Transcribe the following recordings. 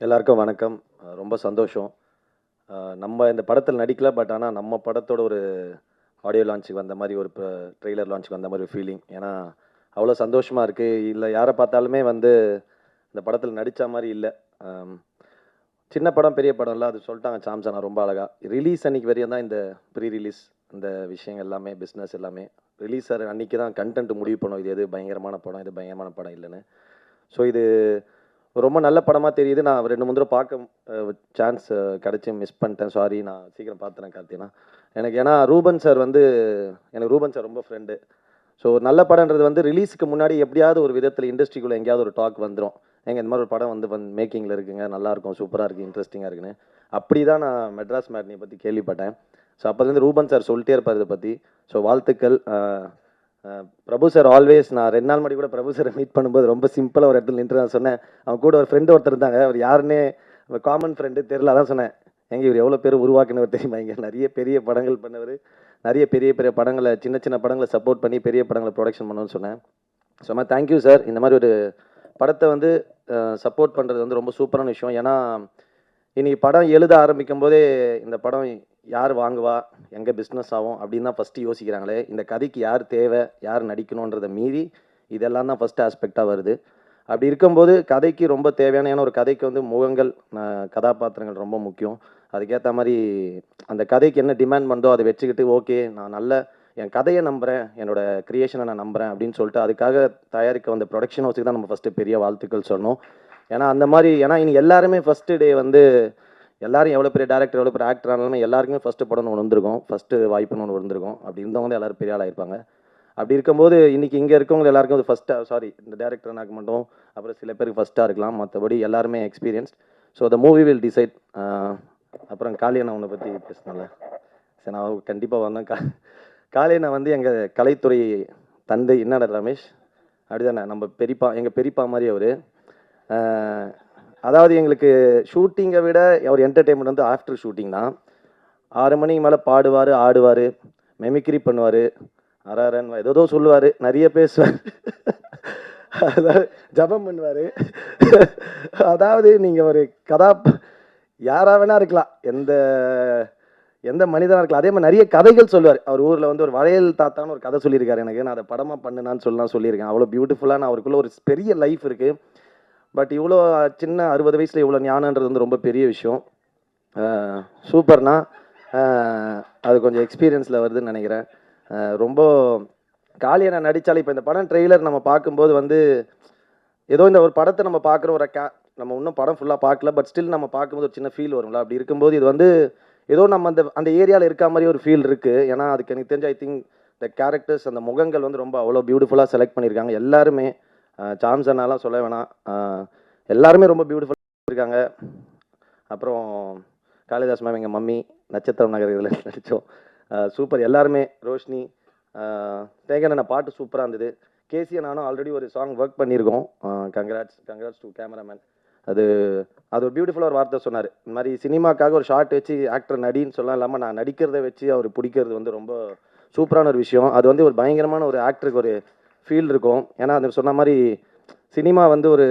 எல்லாருக்கும் வணக்கம். ரொம்ப சந்தோஷம். நம்ம இந்த படத்தில் நடிக்கல. பட் ஆனா நம்ம படத்தோட ஒரு ஆடியோ லான்ச்சுக்கு வந்த மாரி, ஒரு ட்ரெய்லர் லான்ச்சுக்கு வந்த மாரி ஒரு ஃபீலிங். ஏன்னா, அவ்வளோ சந்தோஷமா இருக்கு. இல்ல யார பார்த்தாலுமே வந்து இந்த படத்தில் நடிச்ச மாரி இல்ல. அம் சின்ன படம், பெரிய படம் இல்ல. அது சொல்ட்டாங்க சாம்சனா ரொம்ப அழகா. ரிலீஸ் அன்னைக்கு வரையும் தான் இந்த ப்ரீ ரிலீஸ் இந்த விஷயங்கள் எல்லாமே, பிசினஸ் எல்லாமே. ரிலீஸ் அன்னைக்கு தான் கன்டென்ட் முடிவு பண்ணும். இது எது பயங்கரமான படம், இது பயங்கரமான படம் இல்லன்னு. ஸோ இது ரொம்ப நல்ல படமா தெரியுது. நான் 2, 3 தடவ பார்க்க சான்ஸ் கிடைச்சு மிஸ் பண்ணிட்டேன். சாரி. நான் சீக்கிரம் பார்த்துறேன் கார்த்தினா. எனக்கு ஏன்னா ரூபன் சார் வந்து எனக்கு ரூபன் சார் ரொம்ப ஃப்ரெண்டு. ஸோ நல்ல படம்ன்றது வந்து ரிலீஸுக்கு முன்னாடி எப்படியாவது ஒரு விதத்தில் இண்டஸ்ட்ரிக்குள்ளே எங்கேயாவது ஒரு டாக் வந்துரும். இந்த மாதிரி ஒரு படம் வந்து மேக்கிங்கில் இருக்குங்க, நல்லாயிருக்கும், சூப்பராக இருக்குது, இன்ட்ரெஸ்டிங்காக இருக்குன்னு. அப்படி தான் நான் மெட்ராஸ் மேட்னியை பற்றி கேள்விப்பட்டேன். ஸோ அப்போலேருந்து ரூபன் சார் சொல்லிட்டே இருப்பார் இதை பற்றி. ஸோ வாழ்த்துக்கள். பிரபு சார் ஆல்வேஸ். நான் 2 நாள் முன்னாடி கூட பிரபு சாரை மீட் பண்ணும்போது ரொம்ப சிம்பிளாக ஒரு இடத்துல நின்று நான் சொன்னேன். அவன் கூட ஒரு ஃப்ரெண்டு ஒருத்தர் இருந்தாங்க. அவர் யாருன்னே காமன் ஃப்ரெண்டு தெரியல. அதான் சொன்னேன், எங்க இவர் எவ்வளோ பேர் உருவாக்குனவர் தெரியுமா? இங்கே நிறைய பெரிய படங்கள் பண்ணவர், நிறைய பெரிய பெரிய படங்களை, சின்ன சின்ன படங்களை சப்போர்ட் பண்ணி பெரிய படங்களை ப்ரொடக்ஷன் பண்ணணும்னு சொன்னேன். So thank you sir. இந்த மாதிரி ஒரு படத்தை வந்து சப்போர்ட் பண்ணுறது வந்து ரொம்ப சூப்பரான விஷயம். ஏன்னா இன்னைக்கு படம் எழுத ஆரம்பிக்கும் போதே இந்த படம் யார் வாங்குவா, எங்கே பிஸ்னஸ் ஆகும் அப்படின்னு தான் ஃபஸ்ட்டு யோசிக்கிறாங்களே. இந்த கதைக்கு யார் தேவை, யார் நடிக்கணுன்றதை மீறி இதெல்லாம் தான் ஃபஸ்ட்டு ஆஸ்பெக்டாக வருது. அப்படி இருக்கும்போது கதைக்கு ரொம்ப தேவையான, ஏன்னா ஒரு கதைக்கு வந்து முகங்கள், கதாபாத்திரங்கள் ரொம்ப முக்கியம். அதுக்கேற்ற மாதிரி அந்த கதைக்கு என்ன டிமாண்ட் பண்ணுதோ அதை வச்சுக்கிட்டு, ஓகே நான் நல்ல என் கதையை நம்புகிறேன், என்னோட கிரியேஷனை நான் நம்புகிறேன் அப்படின்னு சொல்லிட்டு அதுக்காக தயாரிக்க வந்த ப்ரொடக்ஷன் ஹவுஸுக்கு தான் நம்ம ஃபஸ்ட்டு பெரிய வாழ்த்துக்கள் சொன்னோம். ஏன்னா அந்த மாதிரி, ஏன்னா இனி எல்லாருமே ஃபஸ்ட்டு டே வந்து எல்லாரும் எவ்வளோ பெரிய டேரக்டர், எவ்வளோ பெரிய ஆக்டர் ஆனாலுமே எல்லாருக்குமே ஃபஸ்ட்டு படம்னு ஒன்று வந்திருக்கும், ஃபஸ்ட்டு வாய்ப்புன்னு ஒன்று வந்திருக்கும். அப்படி இருந்தவங்க தான் எல்லாரும் பெரிய ஆளாயிருப்பாங்க. அப்படி இருக்கும்போது இன்றைக்கி இங்கே இருக்கவங்க எல்லாருக்கும் அது ஃபஸ்ட்டாக, சாரி இந்த டேரக்டர் எனக்கு மட்டும், அப்புறம் சில பேருக்கு ஃபஸ்ட்டாக இருக்கலாம், மற்றபடி எல்லாருமே experienced. So the movie will decide. அப்புறம் காளியண்ணா உன்னை பற்றி பேசினால, சரி நான் கண்டிப்பாக வந்தேன். காளியண்ணா வந்து எங்கள் கலைத்துறை தந்தை. என்னடா ரமேஷ் அப்படி தானே, நம்ம பெரியப்பா, எங்கள் பெரியப்பா மாதிரி அவர். அதாவது எங்களுக்கு ஷூட்டிங்கை விட ஒரு என்டர்டெயின்மெண்ட் வந்து ஆஃப்டர் ஷூட்டிங் தான். 6 மணிக்கு மேலே பாடுவார், ஆடுவார், மெமிக்ரி பண்ணுவார், அரன் ஏதோ சொல்லுவார், நிறைய பேசுவார், அதாவது ஜபம் பண்ணுவார். அதாவது நீங்கள் ஒரு யாராக வேணா இருக்கலாம், எந்த எந்த மனிதனாக இருக்கலாம். அதே மாதிரி நிறைய கதைகள் சொல்லுவார். அவர் ஊரில் வந்து ஒரு வளையல் தாத்தான்னு ஒரு கதை சொல்லியிருக்காரு எனக்கு. நான் அதை படமாக பண்ணுனான்னு சொல்லியிருக்கேன். அவ்வளோ பியூட்டிஃபுல்லான அவருக்குள்ள ஒரு பெரிய லைஃப் இருக்குது. பட் இவ்வளோ சின்ன 60 வயசில் இவ்வளோ ஞானன்றது வந்து ரொம்ப பெரிய விஷயம். சூப்பர்னா அது கொஞ்சம் எக்ஸ்பீரியன்ஸில் வருதுன்னு நினைக்கிறேன். ரொம்ப காளியண்ணா நடித்தாலும் இப்போ இந்த படம் ட்ரெய்லர் நம்ம பார்க்கும்போது வந்து ஏதோ இந்த ஒரு படத்தை நம்ம பார்க்குற ஒரு நம்ம இன்னும் படம் ஃபுல்லாக பார்க்கல, பட் ஸ்டில் நம்ம பார்க்கும்போது ஒரு சின்ன ஃபீல் வரும்ல. அப்படி இருக்கும்போது இது வந்து ஏதோ நம்ம அந்த அந்த ஏரியாவில் இருக்க மாதிரி ஒரு ஃபீல் இருக்குது. ஏன்னா அதுக்கு எனக்கு தெரிஞ்ச ஐ திங்க் இந்த கேரக்டர்ஸ், அந்த முகங்கள் வந்து ரொம்ப அவ்வளோ பியூட்டிஃபுல்லாக செலக்ட் பண்ணியிருக்காங்க எல்லாருமே. சாம்சனாலாம் சொல்ல வேணாம், எல்லாருமே ரொம்ப பியூட்டிஃபுல்லாக இருக்காங்க. அப்புறம் காளிதாஸ் மேம், எங்கள் மம்மி, நட்சத்திரம் நகர் இதில் நடித்தோம். சூப்பர் எல்லாருமே. ரோஷினி, தேகண்ணா பாட்டு சூப்பராக இருந்தது. கேசியை நானும் ஆல்ரெடி ஒரு சாங் ஒர்க் பண்ணியிருக்கோம். Congrats to cameraman. அது ஒரு பியூட்டிஃபுல்லாக ஒரு வார்த்தை சொன்னார். இந்த மாதிரி சினிமாக்காக ஒரு ஷார்ட் வச்சு ஆக்டர் நடின்னு சொல்லலாம் இல்லாமல் நான் நடிக்கிறத வச்சு அவர் பிடிக்கிறது வந்து ரொம்ப சூப்பரான ஒரு விஷயம். அது வந்து ஒரு பயங்கரமான ஒரு ஆக்டருக்கு ஒரு ஃபீல் இருக்கும். ஏன்னா அது சொன்ன மாதிரி சினிமா வந்து ஒரு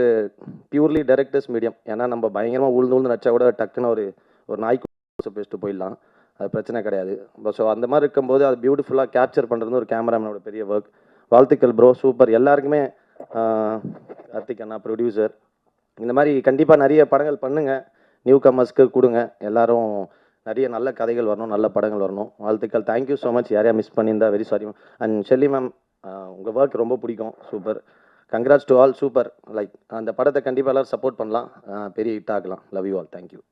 பியூர்லி டைரக்டர்ஸ் மீடியம். ஏன்னா நம்ம பயங்கரமாக உழுந்து நடிச்சா கூட டக்குன்னு ஒரு நாய்க்கு பேசிட்டு போயிடலாம், அது பிரச்சனை கிடையாது. ஸோ அந்த மாதிரி இருக்கும்போது அது பியூட்டிஃபுல்லாக கேப்சர் பண்ணுறது ஒரு கேமராமேனோட பெரிய ஒர்க். வாழ்த்துக்கள் ப்ரோ, சூப்பர் எல்லாருக்குமே. கார்த்திக் அண்ணா ப்ரொடியூசர். இந்த மாதிரி கண்டிப்பாக நிறைய படங்கள் பண்ணுங்கள், நியூ கமர்ஸ்க்கு கொடுங்க. எல்லோரும் நிறைய நல்ல கதைகள் வரணும், நல்ல படங்கள் வரணும். வாழ்த்துக்கள். Thank you so much. யாரையா மிஸ் பண்ணியிருந்தா very sorry. And Shelley ma'am, உங்கள் ஒர்க் ரொம்ப பிடிக்கும், super. Congrats to all, super. Like அந்த படத்தை கண்டிப்பாக எல்லோரும் சப்போர்ட் பண்ணலாம், பெரிய ஹிட் ஆகலாம். Love you all. தேங்க்யூ.